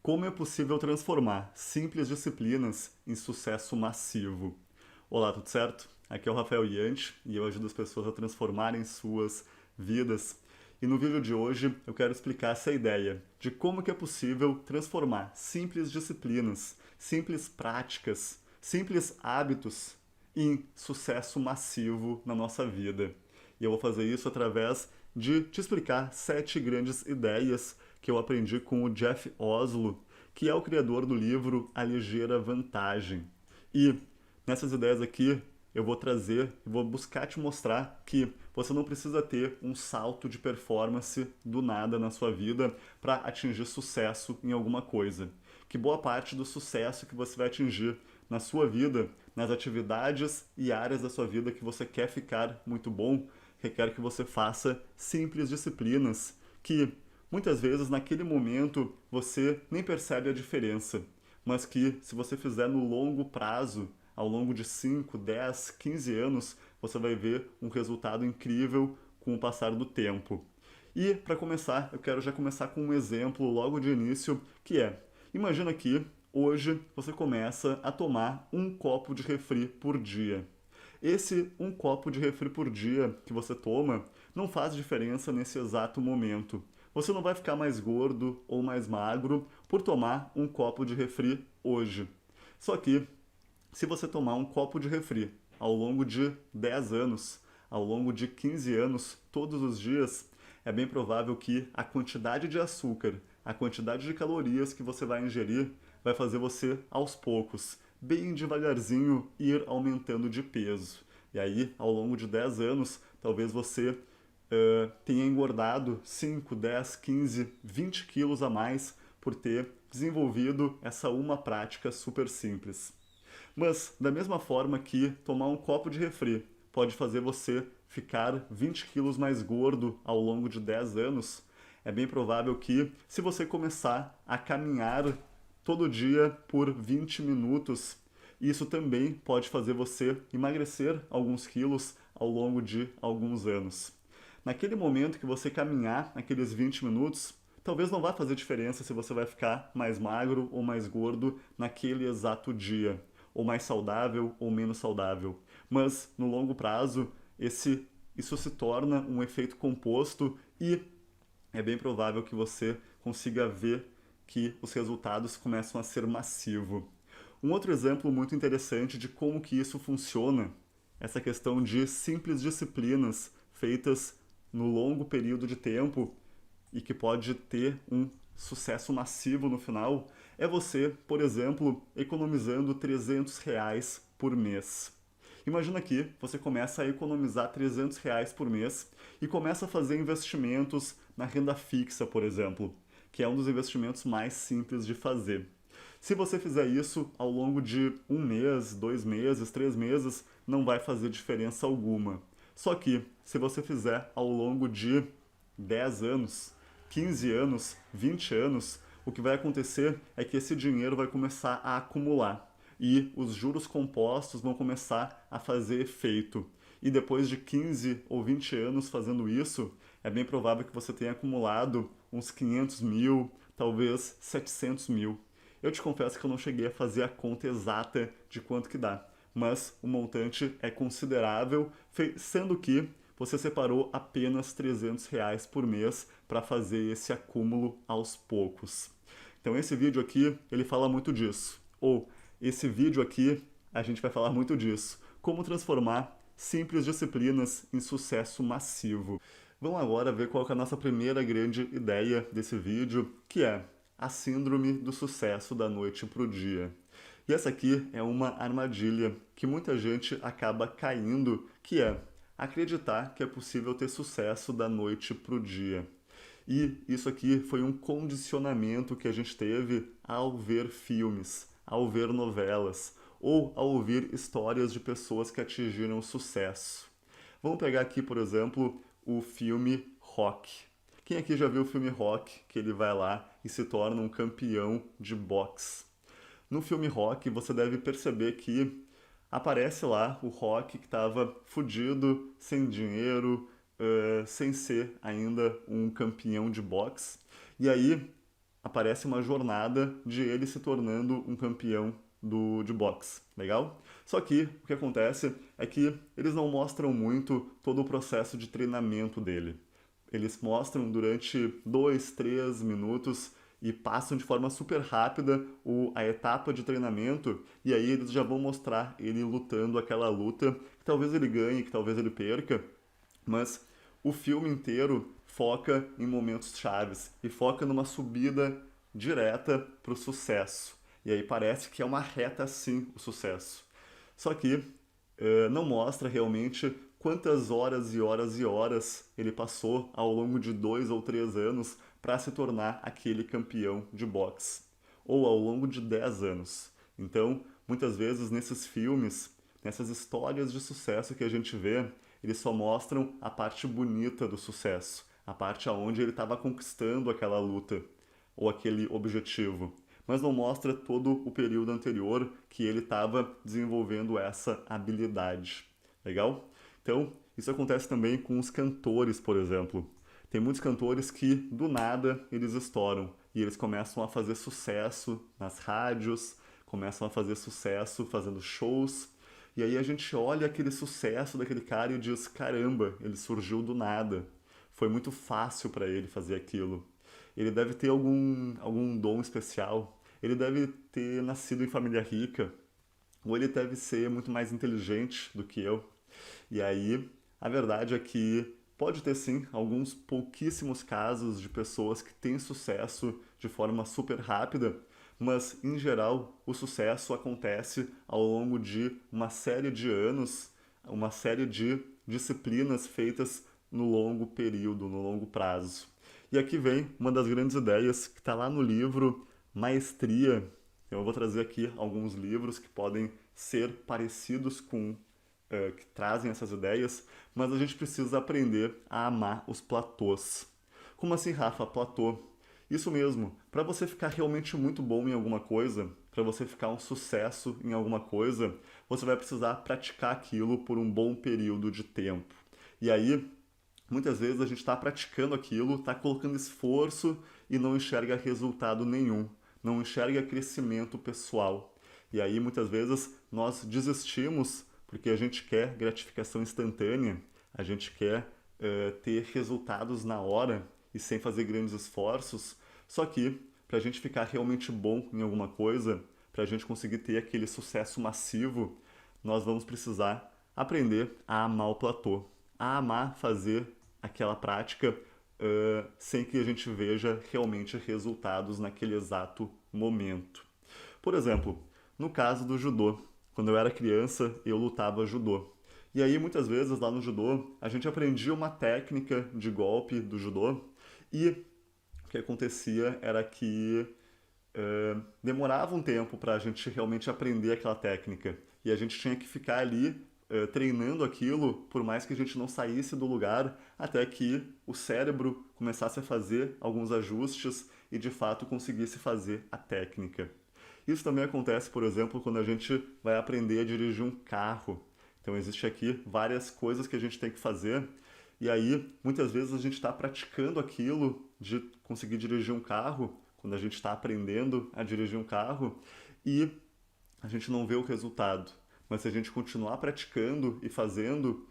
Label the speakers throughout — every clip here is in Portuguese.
Speaker 1: Como é possível transformar simples disciplinas em sucesso massivo? Olá, tudo certo? Aqui é o Rafael Yanti e eu ajudo as pessoas a transformarem suas vidas. E no vídeo de hoje eu quero explicar essa ideia de como que é possível transformar simples disciplinas, simples práticas, simples hábitos em sucesso massivo na nossa vida. E eu vou fazer isso através de te explicar 7 grandes ideias que eu aprendi com o Jeff Oslo, que é o criador do livro A Ligeira Vantagem. E nessas ideias aqui eu vou buscar te mostrar que você não precisa ter um salto de performance do nada na sua vida para atingir sucesso em alguma coisa. Que boa parte do sucesso que você vai atingir na sua vida, nas atividades e áreas da sua vida que você quer ficar muito bom, requer que você faça simples disciplinas que muitas vezes naquele momento você nem percebe a diferença, mas que se você fizer no longo prazo, ao longo de 5, 10, 15 anos, você vai ver um resultado incrível com o passar do tempo. E para começar, eu quero já começar com um exemplo logo de início, que é, imagina que hoje você começa a tomar um copo de refri por dia. Esse um copo de refri por dia que você toma não faz diferença nesse exato momento. Você não vai ficar mais gordo ou mais magro por tomar um copo de refri hoje. Só que, se você tomar um copo de refri ao longo de 10 anos, ao longo de 15 anos, todos os dias, é bem provável que a quantidade de açúcar, a quantidade de calorias que você vai ingerir, vai fazer você, aos poucos, bem devagarzinho, ir aumentando de peso. E aí, ao longo de 10 anos, talvez você tenha engordado 5, 10, 15, 20 quilos a mais por ter desenvolvido essa uma prática super simples. Mas, da mesma forma que tomar um copo de refri pode fazer você ficar 20 quilos mais gordo ao longo de 10 anos, é bem provável que, se você começar a caminhar todo dia por 20 minutos, isso também pode fazer você emagrecer alguns quilos ao longo de alguns anos. Naquele momento que você caminhar aqueles 20 minutos, talvez não vá fazer diferença se você vai ficar mais magro ou mais gordo naquele exato dia, ou mais saudável ou menos saudável. Mas no longo prazo, isso se torna um efeito composto e é bem provável que você consiga ver que os resultados começam a ser massivos. Um outro exemplo muito interessante de como que isso funciona, essa questão de simples disciplinas feitas no longo período de tempo e que pode ter um sucesso massivo no final, é você, por exemplo, economizando R$ 300 por mês. Imagina que você começa a economizar R$ 300 por mês e começa a fazer investimentos na renda fixa, por exemplo, que é um dos investimentos mais simples de fazer. Se você fizer isso ao longo de um mês, 2 meses, 3 meses, não vai fazer diferença alguma. Só que, se você fizer ao longo de 10 anos, 15 anos, 20 anos, o que vai acontecer é que esse dinheiro vai começar a acumular e os juros compostos vão começar a fazer efeito. E depois de 15 ou 20 anos fazendo isso, é bem provável que você tenha acumulado uns 500 mil, talvez 700 mil. Eu te confesso que eu não cheguei a fazer a conta exata de quanto que dá, mas o montante é considerável, sendo que você separou apenas R$ 300 por mês para fazer esse acúmulo aos poucos. Então esse vídeo aqui, ele fala muito disso. Ou, esse vídeo aqui, a gente vai falar muito disso. Como transformar simples disciplinas em sucesso massivo. Vamos agora ver qual que é a nossa primeira grande ideia desse vídeo, que é a síndrome do sucesso da noite para o dia. E essa aqui é uma armadilha que muita gente acaba caindo, que é acreditar que é possível ter sucesso da noite para o dia. E isso aqui foi um condicionamento que a gente teve ao ver filmes, ao ver novelas, ou ao ouvir histórias de pessoas que atingiram sucesso. Vamos pegar aqui, por exemplo, o filme Rock. Quem aqui já viu o filme Rock, que ele vai lá e se torna um campeão de boxe? No filme Rock, você deve perceber que aparece lá o Rock que estava fudido, sem dinheiro, sem ser ainda um campeão de boxe. E aí aparece uma jornada de ele se tornando um campeão de boxe, legal? Só que o que acontece é que eles não mostram muito todo o processo de treinamento dele. Eles mostram durante 2, 3 minutos e passam de forma super rápida a etapa de treinamento, e aí eles já vão mostrar ele lutando aquela luta, que talvez ele ganhe, que talvez ele perca, mas o filme inteiro foca em momentos chaves e foca numa subida direta para o sucesso. E aí parece que é uma reta sim o sucesso. Só que não mostra realmente quantas horas e horas e horas ele passou ao longo de 2 ou 3 anos para se tornar aquele campeão de boxe, ou ao longo de 10 anos. Então, muitas vezes nesses filmes, nessas histórias de sucesso que a gente vê, eles só mostram a parte bonita do sucesso, a parte aonde ele estava conquistando aquela luta ou aquele objetivo, mas não mostra todo o período anterior que ele estava desenvolvendo essa habilidade. Legal? Então, isso acontece também com os cantores, por exemplo. Tem muitos cantores que, do nada, eles estouram e eles começam a fazer sucesso nas rádios, começam a fazer sucesso fazendo shows. E aí a gente olha aquele sucesso daquele cara e diz: caramba, ele surgiu do nada. Foi muito fácil para ele fazer aquilo. Ele deve ter algum dom especial. Ele deve ter nascido em família rica. Ou ele deve ser muito mais inteligente do que eu. E aí, a verdade é que pode ter sim alguns pouquíssimos casos de pessoas que têm sucesso de forma super rápida, mas em geral o sucesso acontece ao longo de uma série de anos, uma série de disciplinas feitas no longo período, no longo prazo. E aqui vem uma das grandes ideias que está lá no livro Maestria. Então, eu vou trazer aqui alguns livros que podem ser parecidos com que trazem essas ideias, mas a gente precisa aprender a amar os platôs. Como assim, Rafa? Platô? Isso mesmo, para você ficar realmente muito bom em alguma coisa, para você ficar um sucesso em alguma coisa, você vai precisar praticar aquilo por um bom período de tempo. E aí, muitas vezes a gente está praticando aquilo, está colocando esforço e não enxerga resultado nenhum, não enxerga crescimento pessoal. E aí, muitas vezes, nós desistimos porque a gente quer gratificação instantânea, a gente quer ter resultados na hora e sem fazer grandes esforços. Só que, para a gente ficar realmente bom em alguma coisa, para a gente conseguir ter aquele sucesso massivo, nós vamos precisar aprender a amar o platô, a amar fazer aquela prática sem que a gente veja realmente resultados naquele exato momento. Por exemplo, no caso do judô, quando eu era criança, eu lutava judô. E aí, muitas vezes, lá no judô, a gente aprendia uma técnica de golpe do judô e o que acontecia era que demorava um tempo para a gente realmente aprender aquela técnica. E a gente tinha que ficar ali treinando aquilo, por mais que a gente não saísse do lugar, até que o cérebro começasse a fazer alguns ajustes e de fato conseguisse fazer a técnica. Isso também acontece, por exemplo, quando a gente vai aprender a dirigir um carro. Então, existe aqui várias coisas que a gente tem que fazer, e aí, muitas vezes, a gente está praticando aquilo de conseguir dirigir um carro, quando a gente está aprendendo a dirigir um carro, e a gente não vê o resultado. Mas se a gente continuar praticando e fazendo,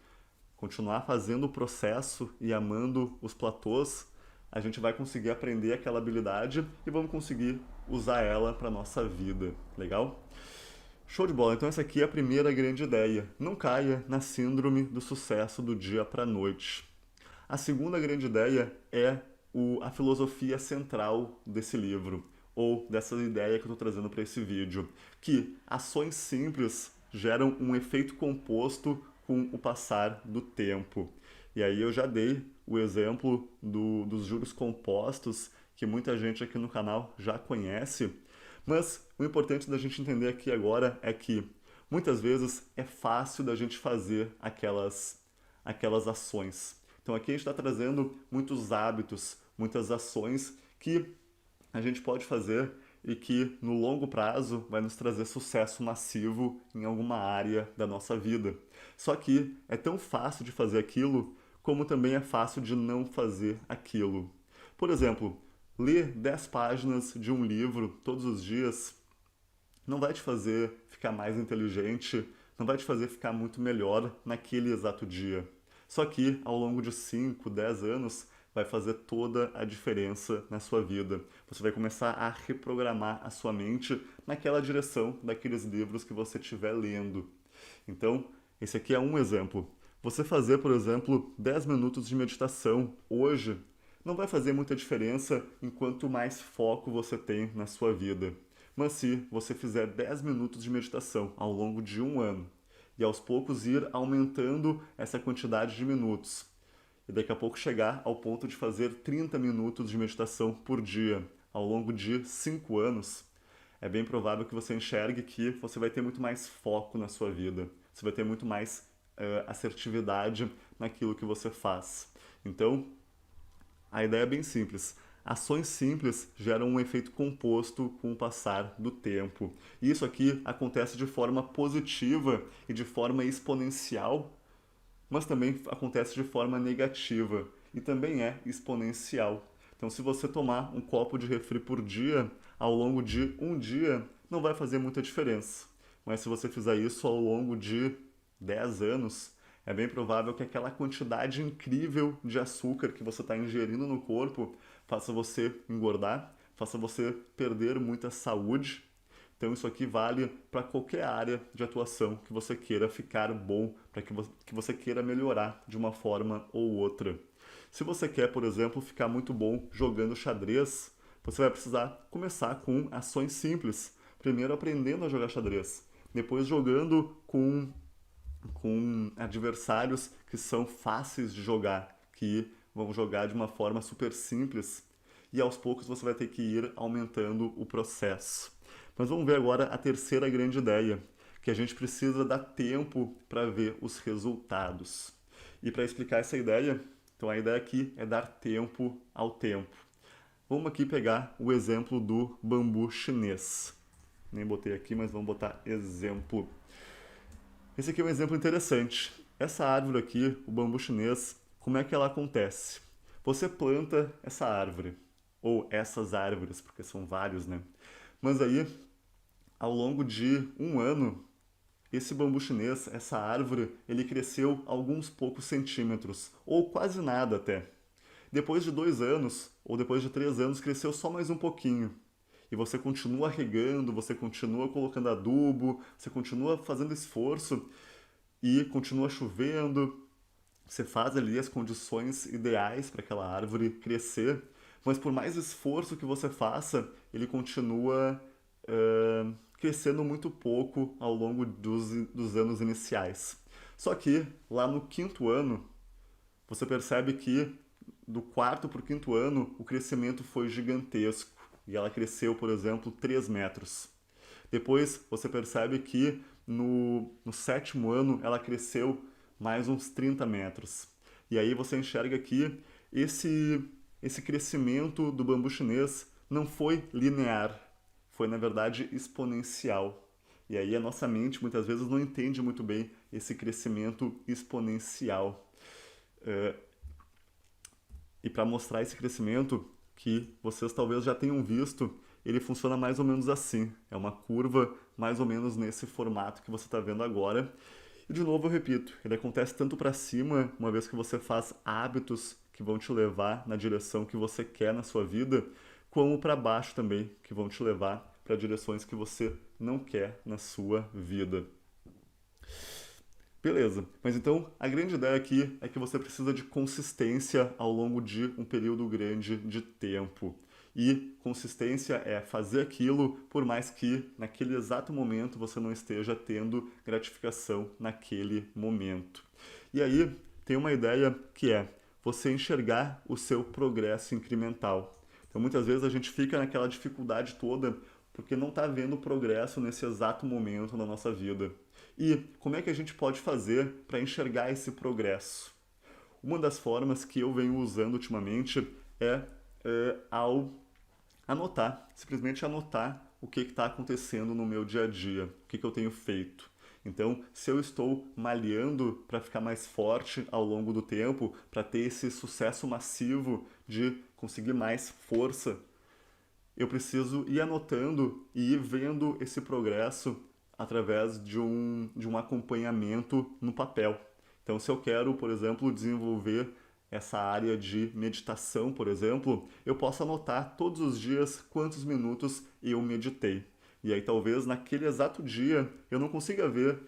Speaker 1: continuar fazendo o processo e amando os platôs, a gente vai conseguir aprender aquela habilidade e vamos conseguir usar ela para nossa vida. Legal? Show de bola. Então essa aqui é a primeira grande ideia. Não caia na síndrome do sucesso do dia para a noite. A segunda grande ideia é a filosofia central desse livro, ou dessa ideia que eu estou trazendo para esse vídeo, que ações simples geram um efeito composto com o passar do tempo. E aí eu já dei o exemplo dos juros compostos, que muita gente aqui no canal já conhece, mas o importante da gente entender aqui agora é que muitas vezes é fácil da gente fazer aquelas ações. Então aqui a gente está trazendo muitos hábitos, muitas ações que a gente pode fazer e que no longo prazo vai nos trazer sucesso massivo em alguma área da nossa vida. Só que é tão fácil de fazer aquilo como também é fácil de não fazer aquilo. Por exemplo, Ler 10 páginas de um livro todos os dias não vai te fazer ficar mais inteligente, não vai te fazer ficar muito melhor naquele exato dia. Só que ao longo de 5, 10 anos vai fazer toda a diferença na sua vida. Você vai começar a reprogramar a sua mente naquela direção daqueles livros que você estiver lendo. Então, esse aqui é um exemplo. Você fazer, por exemplo, 10 minutos de meditação hoje não vai fazer muita diferença em quanto mais foco você tem na sua vida. Mas se você fizer 10 minutos de meditação ao longo de um ano e aos poucos ir aumentando essa quantidade de minutos, e daqui a pouco chegar ao ponto de fazer 30 minutos de meditação por dia ao longo de 5 anos, é bem provável que você enxergue que você vai ter muito mais foco na sua vida, você vai ter muito mais assertividade naquilo que você faz. Então, a ideia é bem simples. Ações simples geram um efeito composto com o passar do tempo. E isso aqui acontece de forma positiva e de forma exponencial, mas também acontece de forma negativa e também é exponencial. Então, se você tomar um copo de refri por dia, ao longo de um dia, não vai fazer muita diferença. Mas se você fizer isso ao longo de 10 anos, é bem provável que aquela quantidade incrível de açúcar que você está ingerindo no corpo faça você engordar, faça você perder muita saúde. Então isso aqui vale para qualquer área de atuação que você queira ficar bom, para que você queira melhorar de uma forma ou outra. Se você quer, por exemplo, ficar muito bom jogando xadrez, você vai precisar começar com ações simples. Primeiro aprendendo a jogar xadrez, depois jogando com adversários que são fáceis de jogar, que vão jogar de uma forma super simples, e aos poucos você vai ter que ir aumentando o processo. Mas vamos ver agora a terceira grande ideia, que a gente precisa dar tempo para ver os resultados. E para explicar essa ideia, então a ideia aqui é dar tempo ao tempo. Vamos aqui pegar o exemplo do bambu chinês. Nem botei aqui, mas vamos botar exemplo. Esse aqui é um exemplo interessante. Essa árvore aqui, o bambu chinês, como é que ela acontece? Você planta essa árvore, ou essas árvores, porque são vários, né? Mas aí, ao longo de um ano, esse bambu chinês, essa árvore, ele cresceu alguns poucos centímetros, ou quase nada até. Depois de 2 anos, ou depois de 3 anos, cresceu só mais um pouquinho. E você continua regando, você continua colocando adubo, você continua fazendo esforço e continua chovendo. Você faz ali as condições ideais para aquela árvore crescer, mas por mais esforço que você faça, ele continua crescendo muito pouco ao longo dos anos iniciais. Só que lá no quinto ano, você percebe que do quarto para o quinto ano o crescimento foi gigantesco e ela cresceu, por exemplo, 3 metros. Depois você percebe que no sétimo ano ela cresceu mais uns 30 metros. E aí você enxerga que esse crescimento do bambu chinês não foi linear, foi na verdade exponencial. E aí a nossa mente muitas vezes não entende muito bem esse crescimento exponencial. E para mostrar esse crescimento, que vocês talvez já tenham visto, ele funciona mais ou menos assim. É uma curva mais ou menos nesse formato que você está vendo agora. E de novo eu repito, ele acontece tanto para cima, uma vez que você faz hábitos que vão te levar na direção que você quer na sua vida, como para baixo também, que vão te levar para direções que você não quer na sua vida. Beleza, mas então a grande ideia aqui é que você precisa de consistência ao longo de um período grande de tempo. E consistência é fazer aquilo por mais que naquele exato momento você não esteja tendo gratificação naquele momento. E aí tem uma ideia que é você enxergar o seu progresso incremental. Então muitas vezes a gente fica naquela dificuldade toda porque não está vendo progresso nesse exato momento na nossa vida. E como é que a gente pode fazer para enxergar esse progresso? Uma das formas que eu venho usando ultimamente é ao anotar, simplesmente anotar o que está acontecendo no meu dia a dia, o que eu tenho feito. Então, se eu estou malhando para ficar mais forte ao longo do tempo, para ter esse sucesso massivo de conseguir mais força, eu preciso ir anotando e ir vendo esse progresso através de um acompanhamento no papel. Então, se eu quero, por exemplo, desenvolver essa área de meditação, por exemplo, eu posso anotar todos os dias quantos minutos eu meditei. E aí, talvez naquele exato dia eu não consiga ver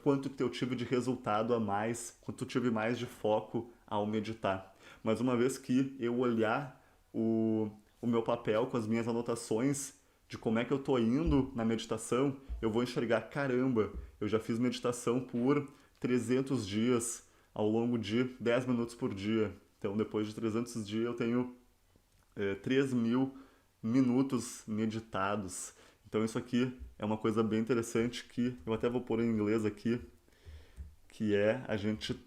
Speaker 1: quanto que eu tive de resultado a mais, quanto eu tive mais de foco ao meditar. Mas uma vez que eu olhar o meu papel com as minhas anotações de como é que eu tô indo na meditação, eu vou enxergar, caramba, eu já fiz meditação por 300 dias ao longo de 10 minutos por dia. Então, depois de 300 dias, eu tenho 3.000 minutos meditados. Então, isso aqui é uma coisa bem interessante que eu até vou pôr em inglês aqui, que é a gente.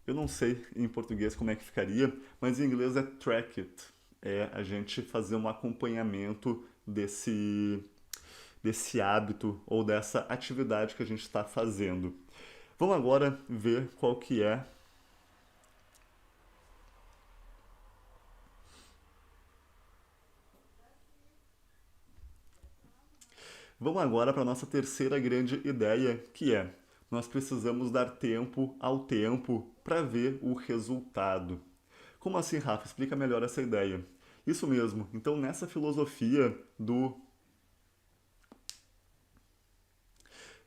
Speaker 1: Eu não sei em português como é que ficaria, mas em inglês é track it. É a gente fazer um acompanhamento desse hábito ou dessa atividade que a gente está fazendo. Vamos agora ver qual que é. Vamos agora para a nossa terceira grande ideia, que é nós precisamos dar tempo ao tempo para ver o resultado. Como assim, Rafa? Explica melhor essa ideia. Isso mesmo. Então, nessa filosofia do.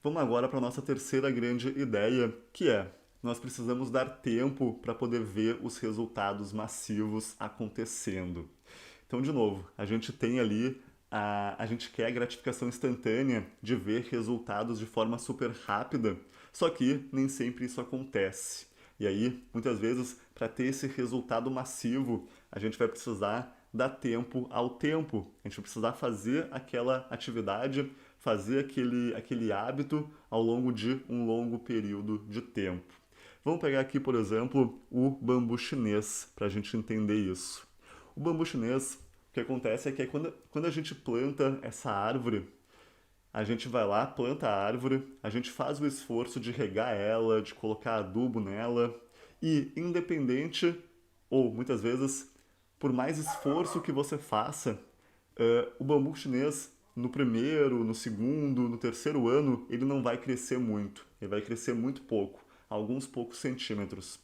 Speaker 1: Vamos agora para a nossa terceira grande ideia, que é nós precisamos dar tempo para poder ver os resultados massivos acontecendo. Então, de novo, a gente tem ali, a gente quer a gratificação instantânea de ver resultados de forma super rápida, só que nem sempre isso acontece. E aí, muitas vezes, para ter esse resultado massivo, a gente vai precisar dar tempo ao tempo. A gente vai precisar fazer aquela atividade, fazer aquele hábito ao longo de um longo período de tempo. Vamos pegar aqui, por exemplo, o bambu chinês, para a gente entender isso. O bambu chinês, o que acontece é que quando a gente planta essa árvore, a gente vai lá, planta a árvore, a gente faz o esforço de regar ela, de colocar adubo nela, e independente, ou muitas vezes, por mais esforço que você faça, o bambu chinês, no primeiro, no segundo, no terceiro ano, ele não vai crescer muito. Ele vai crescer muito pouco, alguns poucos centímetros.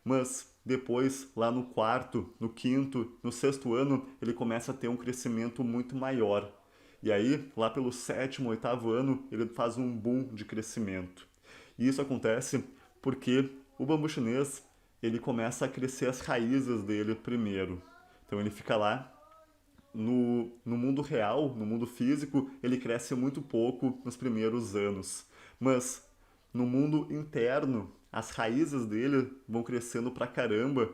Speaker 1: Mas depois, lá no quarto, no quinto, no sexto ano, ele começa a ter um crescimento muito maior. E aí, lá pelo sétimo, oitavo ano, ele faz um boom de crescimento. E isso acontece porque o bambu chinês, ele começa a crescer as raízes dele primeiro. Então ele fica lá no mundo real, no mundo físico, ele cresce muito pouco nos primeiros anos. Mas no mundo interno, as raízes dele vão crescendo pra caramba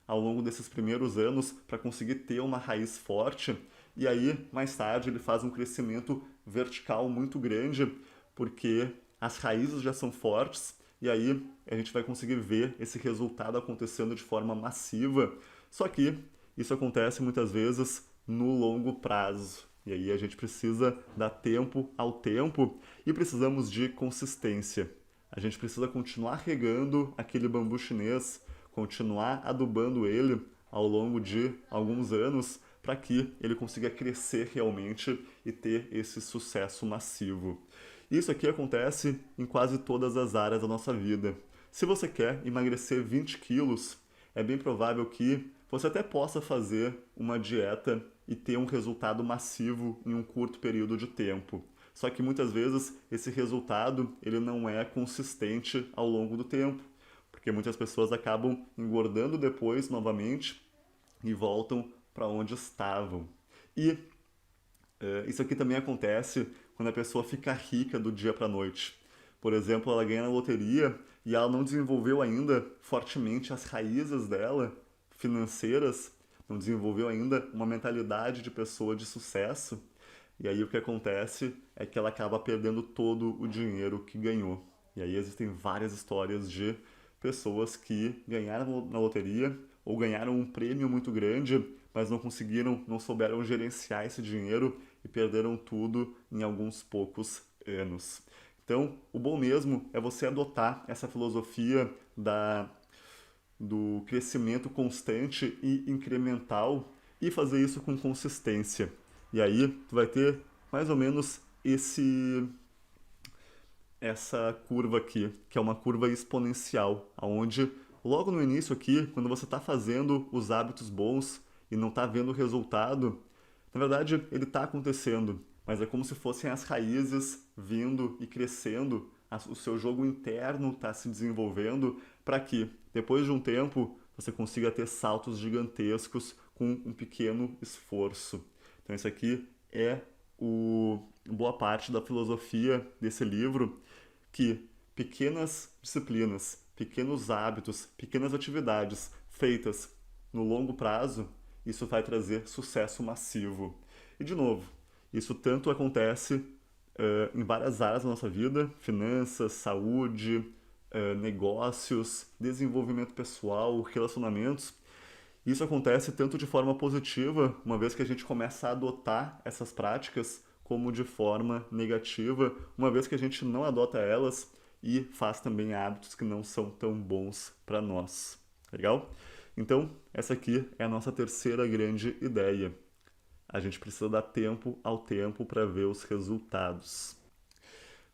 Speaker 1: ao longo desses primeiros anos para conseguir ter uma raiz forte. E aí, mais tarde, ele faz um crescimento vertical muito grande, porque as raízes já são fortes, e aí a gente vai conseguir ver esse resultado acontecendo de forma massiva. Só que isso acontece muitas vezes no longo prazo. E aí a gente precisa dar tempo ao tempo e precisamos de consistência. A gente precisa continuar regando aquele bambu chinês, continuar adubando ele ao longo de alguns anos para que ele consiga crescer realmente e ter esse sucesso massivo. Isso aqui acontece em quase todas as áreas da nossa vida. Se você quer emagrecer 20 quilos, é bem provável que você até possa fazer uma dieta e ter um resultado massivo em um curto período de tempo. Só que muitas vezes esse resultado ele não é consistente ao longo do tempo, porque muitas pessoas acabam engordando depois novamente e voltam para onde estavam. E isso aqui também acontece quando a pessoa fica rica do dia para a noite. Por exemplo, ela ganha na loteria e ela não desenvolveu ainda fortemente as raízes dela financeiras, não desenvolveu ainda uma mentalidade de pessoa de sucesso. E aí o que acontece é que ela acaba perdendo todo o dinheiro que ganhou. E aí existem várias histórias de pessoas que ganharam na loteria ou ganharam um prêmio muito grande, mas não conseguiram, não souberam gerenciar esse dinheiro e perderam tudo em alguns poucos anos. Então, o bom mesmo é você adotar essa filosofia do crescimento constante e incremental e fazer isso com consistência. E aí tu vai ter mais ou menos essa curva aqui, que é uma curva exponencial, onde logo no início aqui, quando você está fazendo os hábitos bons e não está vendo o resultado, na verdade ele está acontecendo, mas é como se fossem as raízes vindo e crescendo, o seu jogo interno está se desenvolvendo para que depois de um tempo você consiga ter saltos gigantescos com um pequeno esforço. Então isso aqui é boa parte da filosofia desse livro, que pequenas disciplinas, pequenos hábitos, pequenas atividades feitas no longo prazo, isso vai trazer sucesso massivo. E de novo, isso tanto acontece em várias áreas da nossa vida, finanças, saúde, negócios, desenvolvimento pessoal, relacionamentos. Isso acontece tanto de forma positiva, uma vez que a gente começa a adotar essas práticas, como de forma negativa, uma vez que a gente não adota elas e faz também hábitos que não são tão bons para nós. Legal? Então, essa aqui é a nossa terceira grande ideia. A gente precisa dar tempo ao tempo para ver os resultados.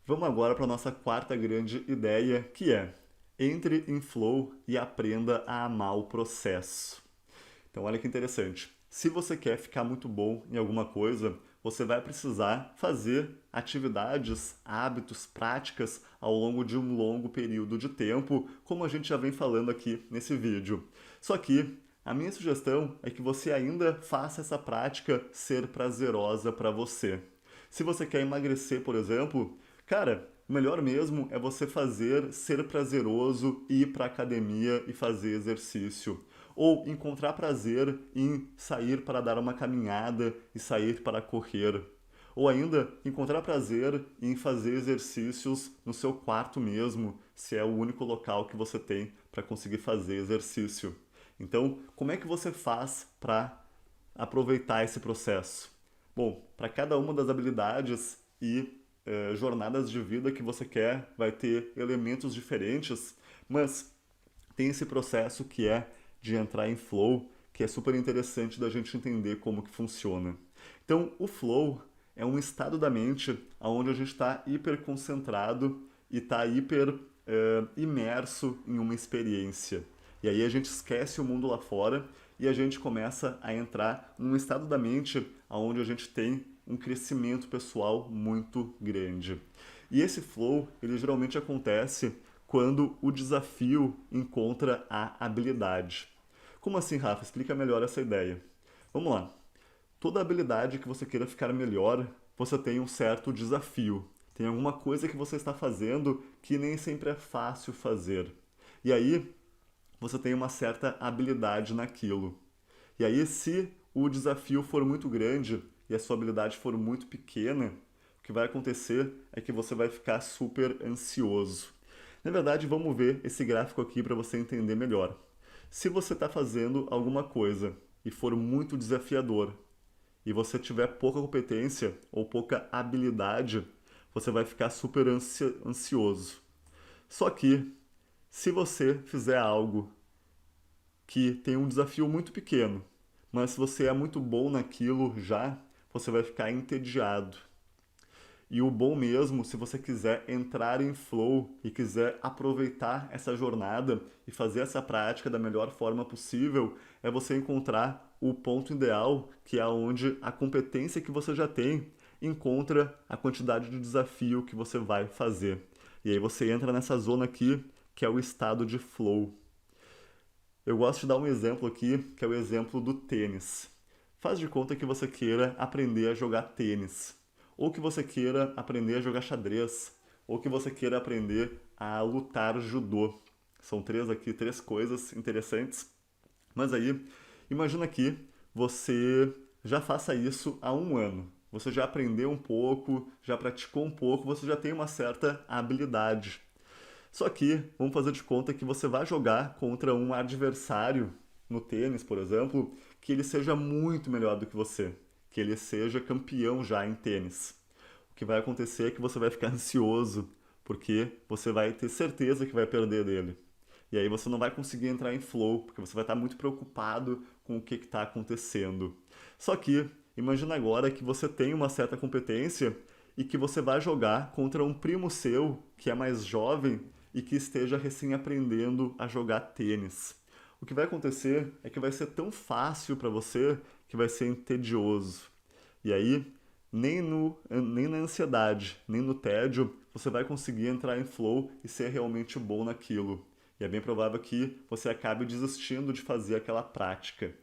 Speaker 1: Vamos agora para a nossa quarta grande ideia, que é: entre em flow e aprenda a amar o processo. Então, olha que interessante. Se você quer ficar muito bom em alguma coisa, você vai precisar fazer atividades, hábitos, práticas ao longo de um longo período de tempo, como a gente já vem falando aqui nesse vídeo. Só que a minha sugestão é que você ainda faça essa prática ser prazerosa para você. Se você quer emagrecer, por exemplo, cara, o melhor mesmo é você fazer ser prazeroso, ir para a academia e fazer exercício. Ou encontrar prazer em sair para dar uma caminhada e sair para correr. Ou ainda encontrar prazer em fazer exercícios no seu quarto mesmo, se é o único local que você tem para conseguir fazer exercício. Então, como é que você faz para aproveitar esse processo? Bom, para cada uma das habilidades e jornadas de vida que você quer, vai ter elementos diferentes, mas tem esse processo que é de entrar em flow, que é super interessante da gente entender como que funciona. Então, o flow é um estado da mente onde a gente está hiper concentrado e está hiper imerso em uma experiência. E aí a gente esquece o mundo lá fora e a gente começa a entrar num estado da mente onde a gente tem um crescimento pessoal muito grande. E esse flow, ele geralmente acontece quando o desafio encontra a habilidade. Como assim, Rafa? Explica melhor essa ideia. Vamos lá. Toda habilidade que você queira ficar melhor, você tem um certo desafio. Tem alguma coisa que você está fazendo que nem sempre é fácil fazer. E aí, você tem uma certa habilidade naquilo. E aí, se o desafio for muito grande e a sua habilidade for muito pequena, o que vai acontecer é que você vai ficar super ansioso. Na verdade, vamos ver esse gráfico aqui para você entender melhor. Se você está fazendo alguma coisa e for muito desafiador, e você tiver pouca competência ou pouca habilidade, você vai ficar super ansioso. Só que, se você fizer algo que tem um desafio muito pequeno, mas se você é muito bom naquilo já, você vai ficar entediado. E o bom mesmo, se você quiser entrar em flow e quiser aproveitar essa jornada e fazer essa prática da melhor forma possível, é você encontrar o ponto ideal, que é onde a competência que você já tem encontra a quantidade de desafio que você vai fazer. E aí você entra nessa zona aqui, que é o estado de flow. Eu gosto de dar um exemplo aqui, que é o exemplo do tênis. Faz de conta que você queira aprender a jogar tênis, ou que você queira aprender a jogar xadrez, ou que você queira aprender a lutar judô. São três coisas interessantes. Mas aí, imagina que você já faça isso há um ano. Você já aprendeu um pouco, já praticou um pouco, você já tem uma certa habilidade. Só que, vamos fazer de conta que você vai jogar contra um adversário no tênis, por exemplo, que ele seja muito melhor do que você, que ele seja campeão já em tênis. O que vai acontecer é que você vai ficar ansioso, porque você vai ter certeza que vai perder dele. E aí você não vai conseguir entrar em flow, porque você vai estar muito preocupado com o que está acontecendo. Só que, imagina agora que você tem uma certa competência e que você vai jogar contra um primo seu que é mais jovem e que esteja recém aprendendo a jogar tênis. O que vai acontecer é que vai ser tão fácil para você que vai ser entedioso. E aí, nem na ansiedade, nem no tédio, você vai conseguir entrar em flow e ser realmente bom naquilo. E é bem provável que você acabe desistindo de fazer aquela prática.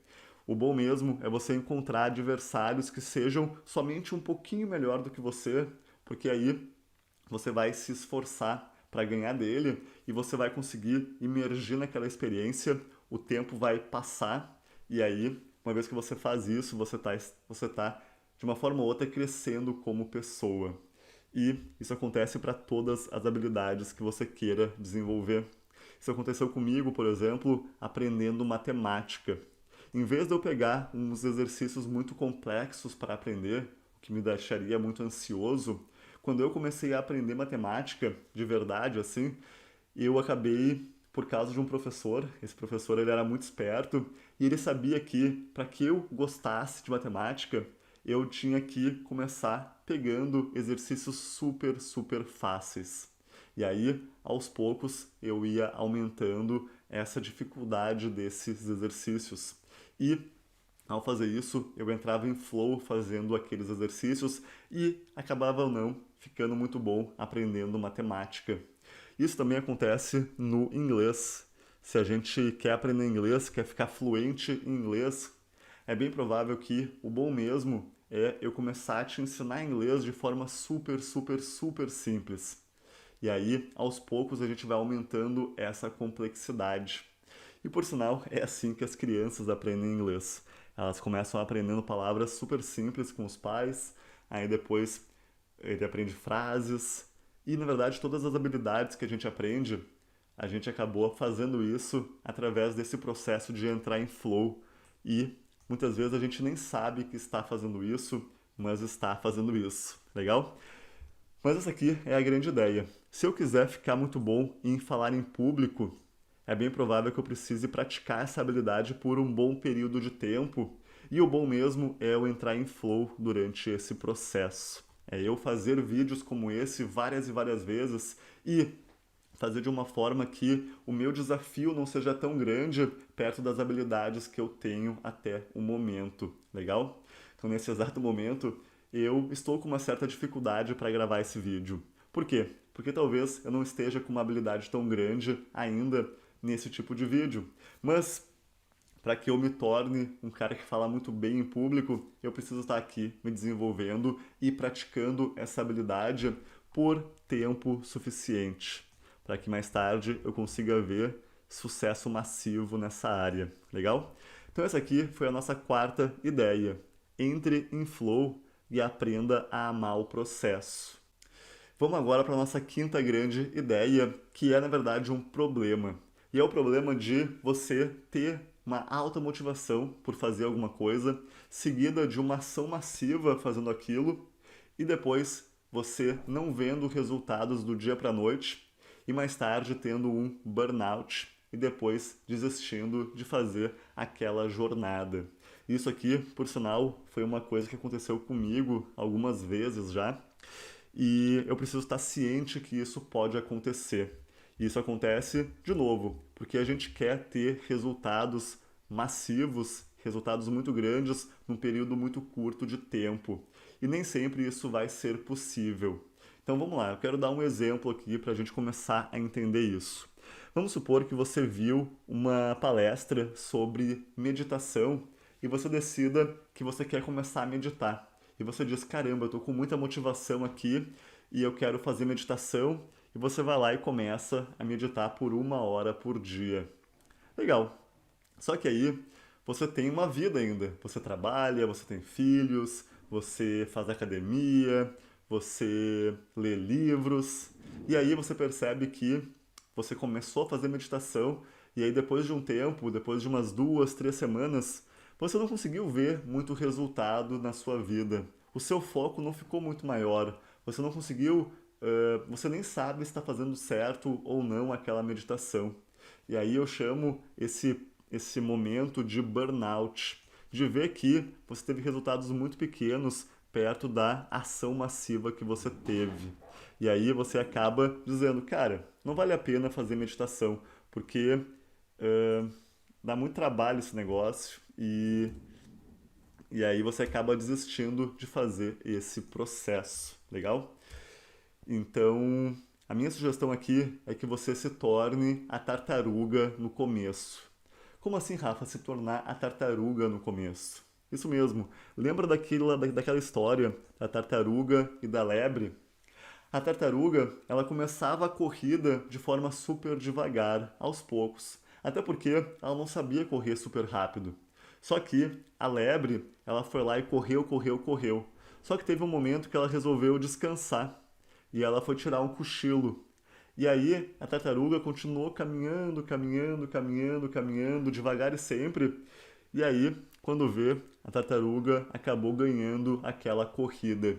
Speaker 1: O bom mesmo é você encontrar adversários que sejam somente um pouquinho melhor do que você, porque aí você vai se esforçar para ganhar dele e você vai conseguir imergir naquela experiência, o tempo vai passar e aí, uma vez que você faz isso, você tá de uma forma ou outra crescendo como pessoa. E isso acontece para todas as habilidades que você queira desenvolver. Isso aconteceu comigo, por exemplo, aprendendo matemática. Em vez de eu pegar uns exercícios muito complexos para aprender, o que me deixaria muito ansioso, quando eu comecei a aprender matemática de verdade, assim, eu acabei por causa de um professor. Esse professor ele era muito esperto e ele sabia que para que eu gostasse de matemática, eu tinha que começar pegando exercícios super, super fáceis. E aí, aos poucos, eu ia aumentando essa dificuldade desses exercícios. E ao fazer isso, eu entrava em flow fazendo aqueles exercícios e acabava ou não ficando muito bom aprendendo matemática. Isso também acontece no inglês. Se a gente quer aprender inglês, quer ficar fluente em inglês, é bem provável que o bom mesmo é eu começar a te ensinar inglês de forma super, super, super simples. E aí, aos poucos, a gente vai aumentando essa complexidade. E por sinal, é assim que as crianças aprendem inglês. Elas começam aprendendo palavras super simples com os pais, aí depois ele aprende frases, e na verdade todas as habilidades que a gente aprende, a gente acabou fazendo isso através desse processo de entrar em flow. E muitas vezes a gente nem sabe que está fazendo isso, mas está fazendo isso. Legal? Mas essa aqui é a grande ideia. Se eu quiser ficar muito bom em falar em público, é bem provável que eu precise praticar essa habilidade por um bom período de tempo. E o bom mesmo é eu entrar em flow durante esse processo. É eu fazer vídeos como esse várias e várias vezes e fazer de uma forma que o meu desafio não seja tão grande perto das habilidades que eu tenho até o momento. Legal? Então, nesse exato momento, eu estou com uma certa dificuldade para gravar esse vídeo. Por quê? Porque talvez eu não esteja com uma habilidade tão grande ainda nesse tipo de vídeo. Mas para que eu me torne um cara que fala muito bem em público, eu preciso estar aqui me desenvolvendo e praticando essa habilidade por tempo suficiente, para que mais tarde eu consiga ver sucesso massivo nessa área. Legal? Então essa aqui foi a nossa quarta ideia. Entre em flow e aprenda a amar o processo. Vamos agora para a nossa quinta grande ideia, que é na verdade um problema. E é o problema de você ter uma alta motivação por fazer alguma coisa, seguida de uma ação massiva fazendo aquilo, e depois você não vendo resultados do dia para a noite, e mais tarde tendo um burnout, e depois desistindo de fazer aquela jornada. Isso aqui, por sinal, foi uma coisa que aconteceu comigo algumas vezes já, e eu preciso estar ciente que isso pode acontecer. E isso acontece, de novo, porque a gente quer ter resultados massivos, resultados muito grandes num período muito curto de tempo. E nem sempre isso vai ser possível. Então vamos lá, eu quero dar um exemplo aqui para a gente começar a entender isso. Vamos supor que você viu uma palestra sobre meditação e você decida que você quer começar a meditar. E você diz, caramba, eu estou com muita motivação aqui e eu quero fazer meditação. E você vai lá e começa a meditar por 1 hora por dia. Legal. Só que aí você tem uma vida ainda. Você trabalha, você tem filhos, você faz academia, você lê livros. E aí você percebe que você começou a fazer meditação e aí depois de um tempo, depois de umas 2, 3 semanas, você não conseguiu ver muito resultado na sua vida. O seu foco não ficou muito maior. Você não conseguiu, você nem sabe se está fazendo certo ou não aquela meditação. E aí eu chamo esse momento de burnout, de ver que você teve resultados muito pequenos perto da ação massiva que você teve. E aí você acaba dizendo, cara, não vale a pena fazer meditação, porque eh, dá muito trabalho esse negócio e aí você acaba desistindo de fazer esse processo, legal? Então, a minha sugestão aqui é que você se torne a tartaruga no começo. Como assim, Rafa, se tornar a tartaruga no começo? Isso mesmo. Lembra daquela história da tartaruga e da lebre? A tartaruga, ela começava a corrida de forma super devagar, aos poucos, até porque ela não sabia correr super rápido. Só que a lebre, ela foi lá e correu, correu, correu. Só que teve um momento que ela resolveu descansar e ela foi tirar um cochilo. E aí a tartaruga continuou caminhando, caminhando, caminhando, caminhando, devagar e sempre. E aí, quando vê, a tartaruga acabou ganhando aquela corrida.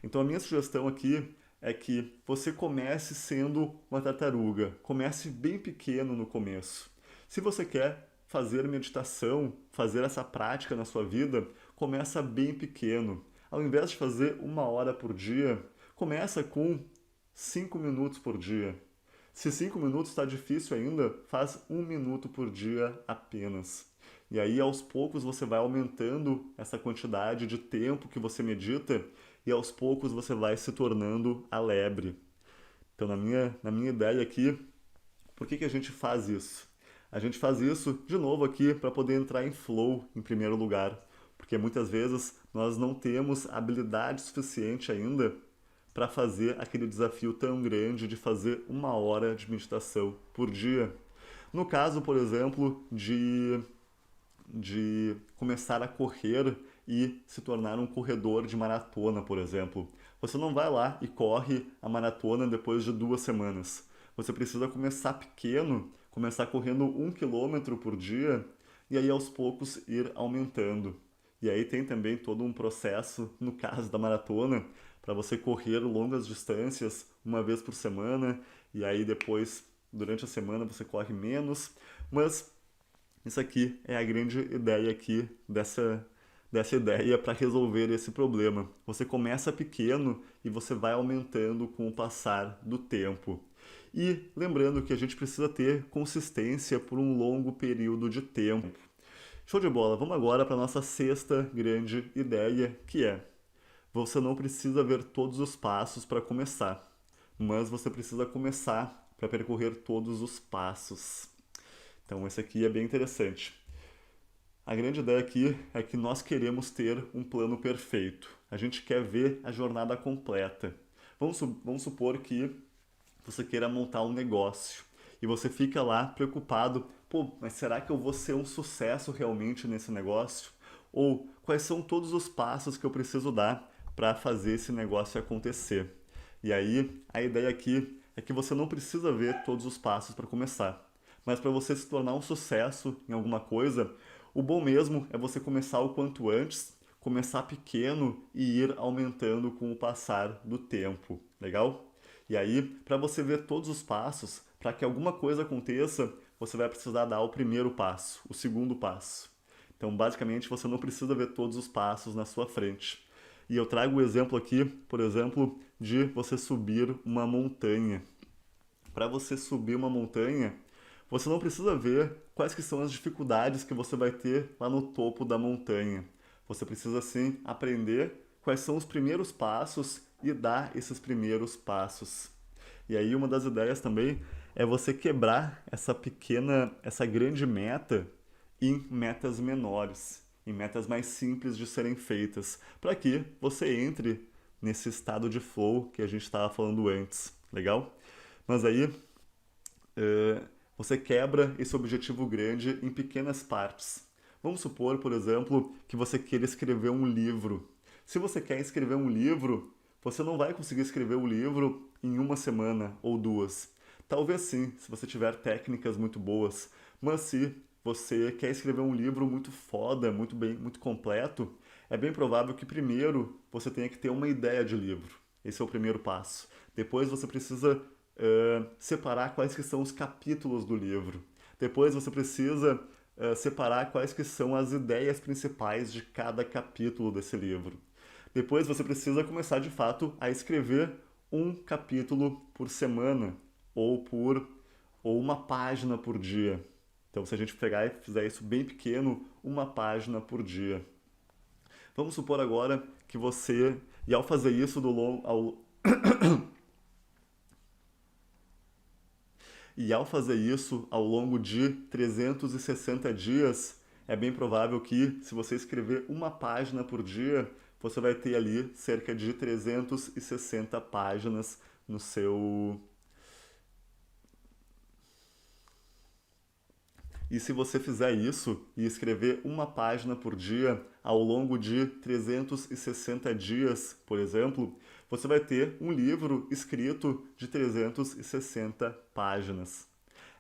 Speaker 1: Então a minha sugestão aqui é que você comece sendo uma tartaruga. Comece bem pequeno no começo. Se você quer fazer meditação, fazer essa prática na sua vida, começa bem pequeno. Ao invés de fazer 1 hora por dia, começa com 5 minutos por dia. Se 5 minutos está difícil ainda, faz 1 minuto por dia apenas. E aí, aos poucos, você vai aumentando essa quantidade de tempo que você medita e aos poucos você vai se tornando a lebre. Então, na minha ideia aqui, por que a gente faz isso? A gente faz isso, de novo, aqui para poder entrar em flow em primeiro lugar. Porque muitas vezes nós não temos habilidade suficiente ainda para fazer aquele desafio tão grande de fazer 1 hora de meditação por dia. No caso, por exemplo, de começar a correr e se tornar um corredor de maratona, por exemplo. Você não vai lá e corre a maratona depois de 2 semanas. Você precisa começar pequeno, começar correndo 1 quilômetro por dia e aí aos poucos ir aumentando. E aí tem também todo um processo, no caso da maratona, para você correr longas distâncias 1 vez por semana e aí depois, durante a semana, você corre menos. Mas isso aqui é a grande ideia aqui dessa ideia para resolver esse problema. Você começa pequeno e você vai aumentando com o passar do tempo. E lembrando que a gente precisa ter consistência por um longo período de tempo. Show de bola, vamos agora para a nossa sexta grande ideia, que é: você não precisa ver todos os passos para começar, mas você precisa começar para percorrer todos os passos. Então, esse aqui é bem interessante. A grande ideia aqui é que nós queremos ter um plano perfeito. A gente quer ver a jornada completa. Vamos supor que você queira montar um negócio e você fica lá preocupado, pô, mas será que eu vou ser um sucesso realmente nesse negócio? Ou quais são todos os passos que eu preciso dar para fazer esse negócio acontecer? E aí, a ideia aqui é que você não precisa ver todos os passos para começar. Mas para você se tornar um sucesso em alguma coisa, o bom mesmo é você começar o quanto antes, começar pequeno e ir aumentando com o passar do tempo. Legal? E aí, para você ver todos os passos, para que alguma coisa aconteça, você vai precisar dar o primeiro passo, o segundo passo. Então, basicamente, você não precisa ver todos os passos na sua frente. E eu trago o exemplo aqui, por exemplo, de você subir uma montanha. Para você subir uma montanha, você não precisa ver quais que são as dificuldades que você vai ter lá no topo da montanha. Você precisa sim aprender quais são os primeiros passos e dar esses primeiros passos. E aí uma das ideias também é você quebrar essa grande meta em metas menores, em metas mais simples de serem feitas, para que você entre nesse estado de flow que a gente estava falando antes, legal? Mas aí você quebra esse objetivo grande em pequenas partes. Vamos supor, por exemplo, que você queira escrever um livro. Se você quer escrever um livro, você não vai conseguir escrever o livro em 1 semana ou 2. Talvez sim, se você tiver técnicas muito boas. Mas se você quer escrever um livro muito foda, muito bem, muito completo, é bem provável que primeiro você tenha que ter uma ideia de livro. Esse é o primeiro passo. Depois você precisa separar quais que são os capítulos do livro. Depois você precisa separar quais que são as ideias principais de cada capítulo desse livro. Depois você precisa começar de fato a escrever um capítulo por semana ou uma página por dia. Então, se a gente pegar e fizer isso bem pequeno, uma página por dia. Vamos supor agora que você, e ao fazer isso ao longo de 360 dias, é bem provável que, se você escrever uma página por dia, você vai ter ali cerca de 360 páginas no seu. E se você fizer isso e escrever uma página por dia ao longo de 360 dias, por exemplo, você vai ter um livro escrito de 360 páginas.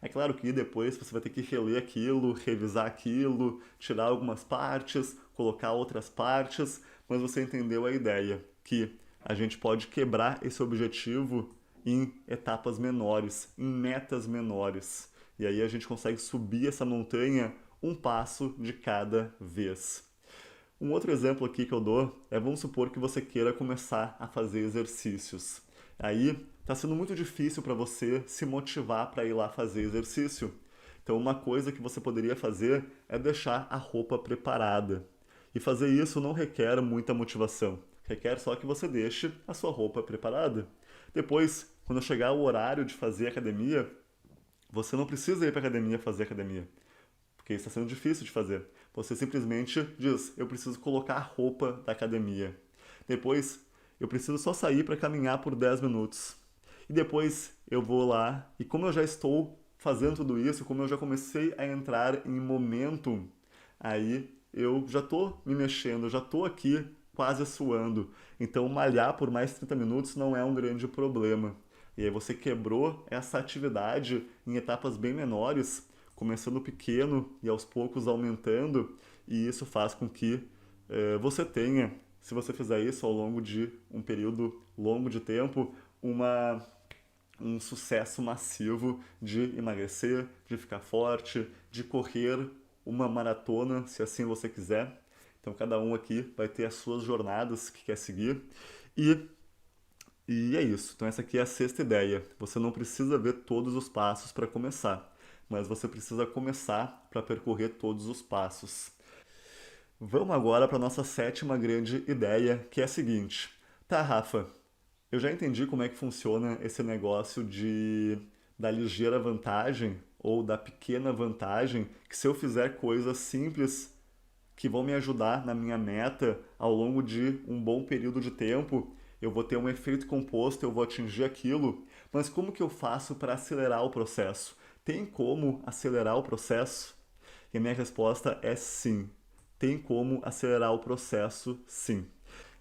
Speaker 1: É claro que depois você vai ter que reler aquilo, revisar aquilo, tirar algumas partes, colocar outras partes, mas você entendeu a ideia, que a gente pode quebrar esse objetivo em etapas menores, em metas menores. E aí a gente consegue subir essa montanha um passo de cada vez. Um outro exemplo aqui que eu dou é, vamos supor que você queira começar a fazer exercícios. Aí está sendo muito difícil para você se motivar para ir lá fazer exercício. Então uma coisa que você poderia fazer é deixar a roupa preparada. E fazer isso não requer muita motivação. Requer só que você deixe a sua roupa preparada. Depois, quando chegar o horário de fazer academia, você não precisa ir para a academia fazer academia, porque isso está sendo difícil de fazer. Você simplesmente diz, eu preciso colocar a roupa da academia. Depois, eu preciso só sair para caminhar por 10 minutos. E depois eu vou lá, e como eu já estou fazendo tudo isso, como eu já comecei a entrar em momento, aí eu já estou me mexendo, eu já estou aqui quase suando. Então malhar por mais 30 minutos não é um grande problema. E aí você quebrou essa atividade em etapas bem menores, começando pequeno e aos poucos aumentando, e isso faz com que você tenha, se você fizer isso ao longo de um período longo de tempo, um sucesso massivo de emagrecer, de ficar forte, de correr uma maratona, se assim você quiser. Então cada um aqui vai ter as suas jornadas que quer seguir. E e é isso. Então essa aqui é a sexta ideia. Você não precisa ver todos os passos para começar, mas você precisa começar para percorrer todos os passos. Vamos agora para a nossa sétima grande ideia, que é a seguinte. Tá, Rafa, eu já entendi como é que funciona esse negócio da ligeira vantagem ou da pequena vantagem, que se eu fizer coisas simples que vão me ajudar na minha meta ao longo de um bom período de tempo, eu vou ter um efeito composto, eu vou atingir aquilo, mas como que eu faço para acelerar o processo? Tem como acelerar o processo? E a minha resposta é sim. Tem como acelerar o processo, sim.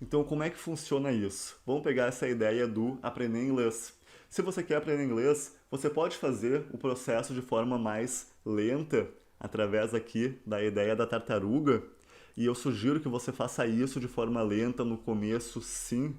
Speaker 1: Então, como é que funciona isso? Vamos pegar essa ideia do aprender inglês. Se você quer aprender inglês, você pode fazer o processo de forma mais lenta, através aqui da ideia da tartaruga, e eu sugiro que você faça isso de forma lenta no começo, sim.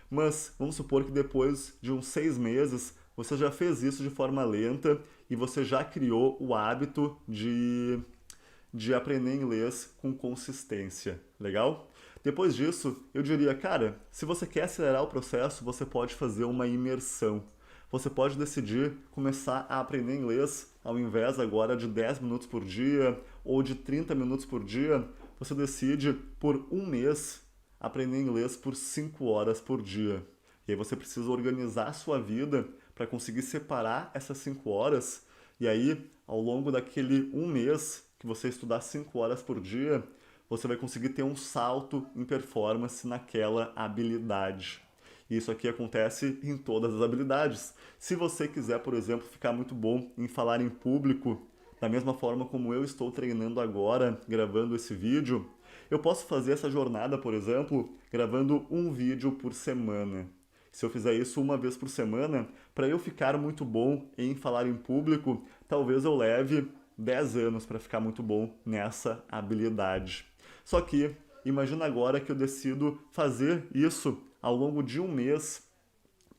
Speaker 1: Mas vamos supor que depois de uns 6 meses você já fez isso de forma lenta e você já criou o hábito de aprender inglês com consistência. Legal? Depois disso, eu diria, cara, se você quer acelerar o processo, você pode fazer uma imersão. Você pode decidir começar a aprender inglês ao invés agora de 10 minutos por dia ou de 30 minutos por dia, você decide por um mês aprender inglês por 5 horas por dia. E aí você precisa organizar a sua vida para conseguir separar essas 5 horas. E aí, ao longo daquele um mês que você estudar 5 horas por dia, você vai conseguir ter um salto em performance naquela habilidade. E isso aqui acontece em todas as habilidades. Se você quiser, por exemplo, ficar muito bom em falar em público, da mesma forma como eu estou treinando agora, gravando esse vídeo, eu posso fazer essa jornada, por exemplo, gravando um vídeo por semana. Se eu fizer isso uma vez por semana, para eu ficar muito bom em falar em público, talvez eu leve 10 anos para ficar muito bom nessa habilidade. Só que, imagina agora que eu decido fazer isso ao longo de um mês,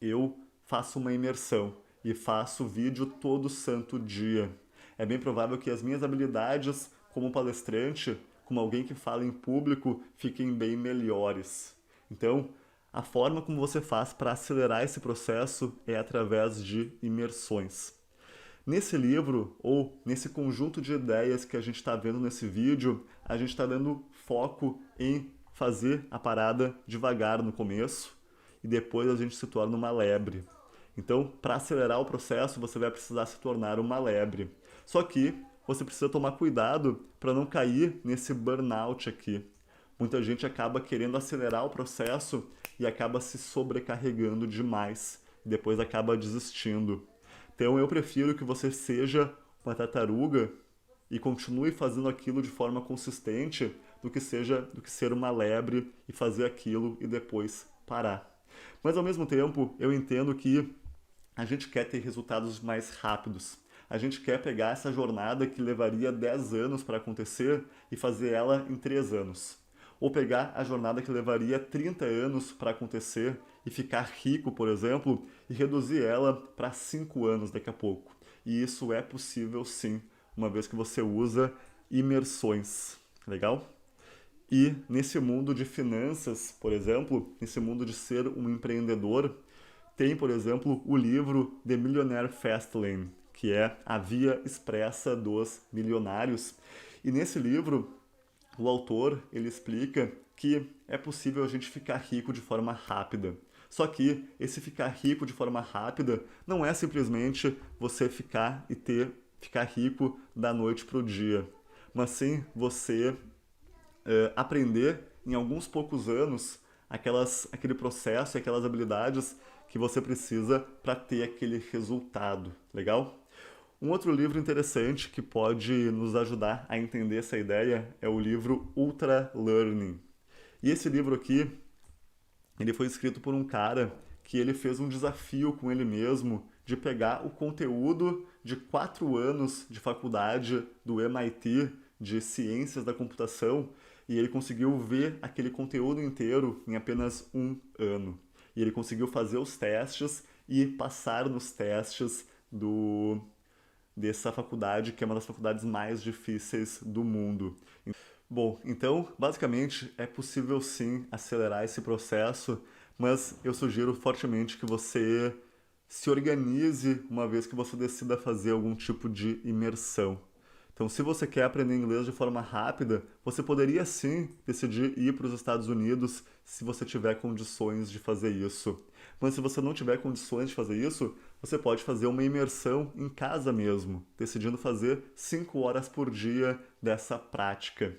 Speaker 1: eu faço uma imersão e faço vídeo todo santo dia. é bem provável que as minhas habilidades como palestrante, como alguém que fala em público, fiquem bem melhores. Então, a forma como você faz para acelerar esse processo é através de imersões. Nesse livro, ou nesse conjunto de ideias que a gente está vendo nesse vídeo, a gente está dando foco em fazer a parada devagar no começo e depois a gente se torna uma lebre. Então, para acelerar o processo, você vai precisar se tornar uma lebre. Só que você precisa tomar cuidado para não cair nesse burnout aqui. Muita gente acaba querendo acelerar o processo e acaba se sobrecarregando demais e depois acaba desistindo. Então eu prefiro que você seja uma tartaruga e continue fazendo aquilo de forma consistente do que ser uma lebre e fazer aquilo e depois parar. Mas ao mesmo tempo, eu entendo que a gente quer ter resultados mais rápidos. A gente quer pegar essa jornada que levaria 10 anos para acontecer e fazer ela em 3 anos. Ou pegar a jornada que levaria 30 anos para acontecer e ficar rico, por exemplo, e reduzir ela para 5 anos daqui a pouco. E isso é possível sim, uma vez que você usa imersões. Legal? E nesse mundo de finanças, por exemplo, nesse mundo de ser um empreendedor, tem, por exemplo, o livro The Millionaire Fastlane, que é a via expressa dos milionários. E nesse livro, o autor, ele explica que é possível a gente ficar rico de forma rápida. Só que esse ficar rico de forma rápida não é simplesmente você ficar rico da noite para o dia, mas sim você aprender em alguns poucos anos aquele processo e aquelas habilidades que você precisa para ter aquele resultado. Legal? Um outro livro interessante que pode nos ajudar a entender essa ideia é o livro Ultra Learning. E esse livro aqui, ele foi escrito por um cara que ele fez um desafio com ele mesmo de pegar o conteúdo de 4 anos de faculdade do MIT de Ciências da Computação e ele conseguiu ver aquele conteúdo inteiro em apenas 1 ano. E ele conseguiu fazer os testes e passar nos testes dessa faculdade, que é uma das faculdades mais difíceis do mundo. Bom, então, basicamente, é possível sim acelerar esse processo, mas eu sugiro fortemente que você se organize uma vez que você decida fazer algum tipo de imersão. Então, se você quer aprender inglês de forma rápida, você poderia sim decidir ir para os Estados Unidos se você tiver condições de fazer isso. Mas se você não tiver condições de fazer isso, você pode fazer uma imersão em casa mesmo, decidindo fazer 5 horas por dia dessa prática.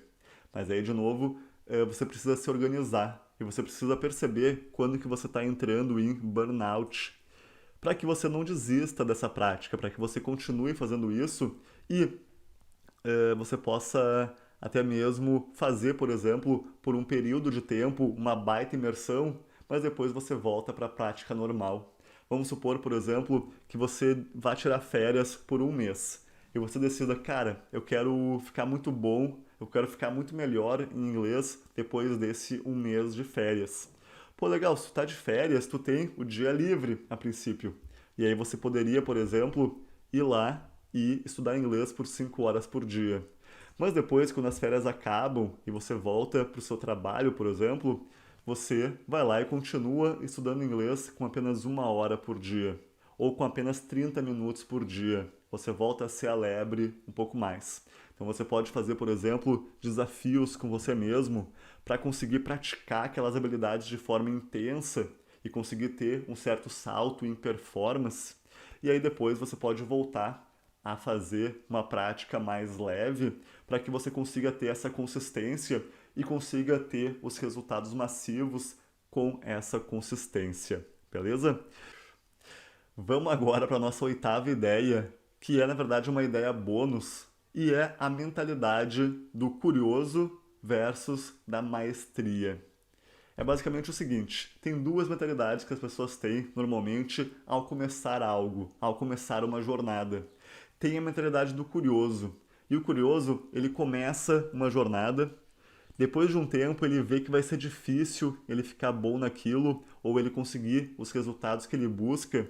Speaker 1: Mas aí, de novo, você precisa se organizar e você precisa perceber quando que você está entrando em burnout, para que você não desista dessa prática, para que você continue fazendo isso e você possa até mesmo fazer, por exemplo, por um período de tempo, uma baita imersão, mas depois você volta para a prática normal. Vamos supor, por exemplo, que você vá tirar férias por 1 mês e você decida, cara, eu quero ficar muito bom, eu quero ficar muito melhor em inglês depois desse 1 mês de férias. Pô, legal, se tu tá de férias, tu tem o dia livre a princípio. E aí você poderia, por exemplo, ir lá e estudar inglês por 5 horas por dia. Mas depois, quando as férias acabam e você volta para o seu trabalho, por exemplo, você vai lá e continua estudando inglês com apenas 1 hora por dia, ou com apenas 30 minutos por dia. Você volta a ser a lebre um pouco mais. Então você pode fazer, por exemplo, desafios com você mesmo para conseguir praticar aquelas habilidades de forma intensa e conseguir ter um certo salto em performance. E aí depois você pode voltar a fazer uma prática mais leve para que você consiga ter essa consistência e consiga ter os resultados massivos com essa consistência, beleza? Vamos agora para a nossa 8ª ideia, que é na verdade uma ideia bônus, e é a mentalidade do curioso versus da maestria. É basicamente o seguinte, tem 2 mentalidades que as pessoas têm normalmente ao começar algo, ao começar uma jornada. Tem a mentalidade do curioso. E o curioso, ele começa uma jornada, depois de um tempo ele vê que vai ser difícil ele ficar bom naquilo ou ele conseguir os resultados que ele busca.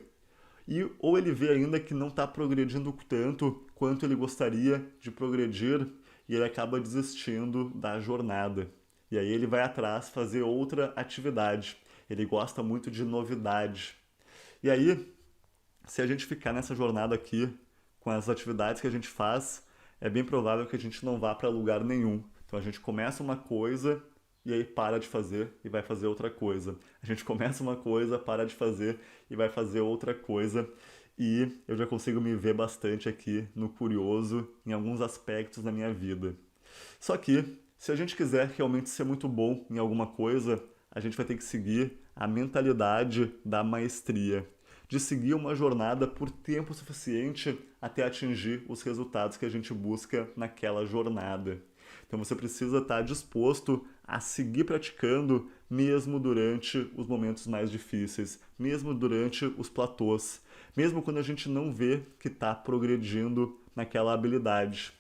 Speaker 1: ou ele vê ainda que não está progredindo tanto quanto ele gostaria de progredir e ele acaba desistindo da jornada. E aí ele vai atrás fazer outra atividade. Ele gosta muito de novidade. E aí, se a gente ficar nessa jornada aqui, com as atividades que a gente faz, é bem provável que a gente não vá para lugar nenhum. Então a gente começa uma coisa e aí para de fazer e vai fazer outra coisa. A gente começa uma coisa, para de fazer e vai fazer outra coisa. E eu já consigo me ver bastante aqui no curioso em alguns aspectos da minha vida. Só que, se a gente quiser realmente ser muito bom em alguma coisa, a gente vai ter que seguir a mentalidade da maestria, de seguir uma jornada por tempo suficiente até atingir os resultados que a gente busca naquela jornada. Então você precisa estar disposto a seguir praticando mesmo durante os momentos mais difíceis, mesmo durante os platôs, mesmo quando a gente não vê que está progredindo naquela habilidade.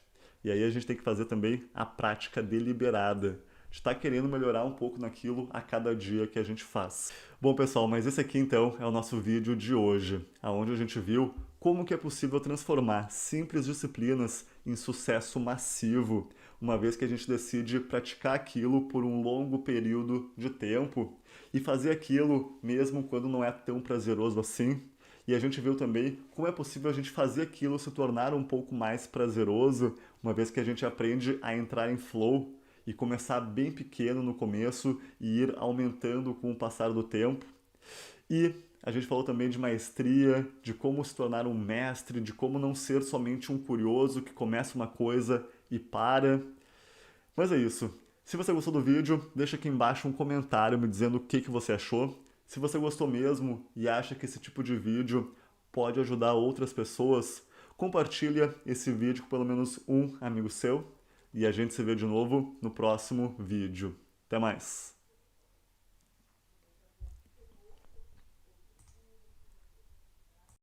Speaker 1: E aí a gente tem que fazer também a prática deliberada, de estar querendo melhorar um pouco naquilo a cada dia que a gente faz. Bom, pessoal, mas esse aqui então é o nosso vídeo de hoje, onde a gente viu como que é possível transformar simples disciplinas em sucesso massivo, uma vez que a gente decide praticar aquilo por um longo período de tempo e fazer aquilo mesmo quando não é tão prazeroso assim. E a gente viu também como é possível a gente fazer aquilo se tornar um pouco mais prazeroso, uma vez que a gente aprende a entrar em flow e começar bem pequeno no começo e ir aumentando com o passar do tempo. E a gente falou também de maestria, de como se tornar um mestre, de como não ser somente um curioso que começa uma coisa e para. Mas é isso. Se você gostou do vídeo, deixa aqui embaixo um comentário me dizendo o que você achou. Se você gostou mesmo e acha que esse tipo de vídeo pode ajudar outras pessoas, compartilha esse vídeo com pelo menos um amigo seu. E a gente se vê de novo no próximo vídeo. Até mais!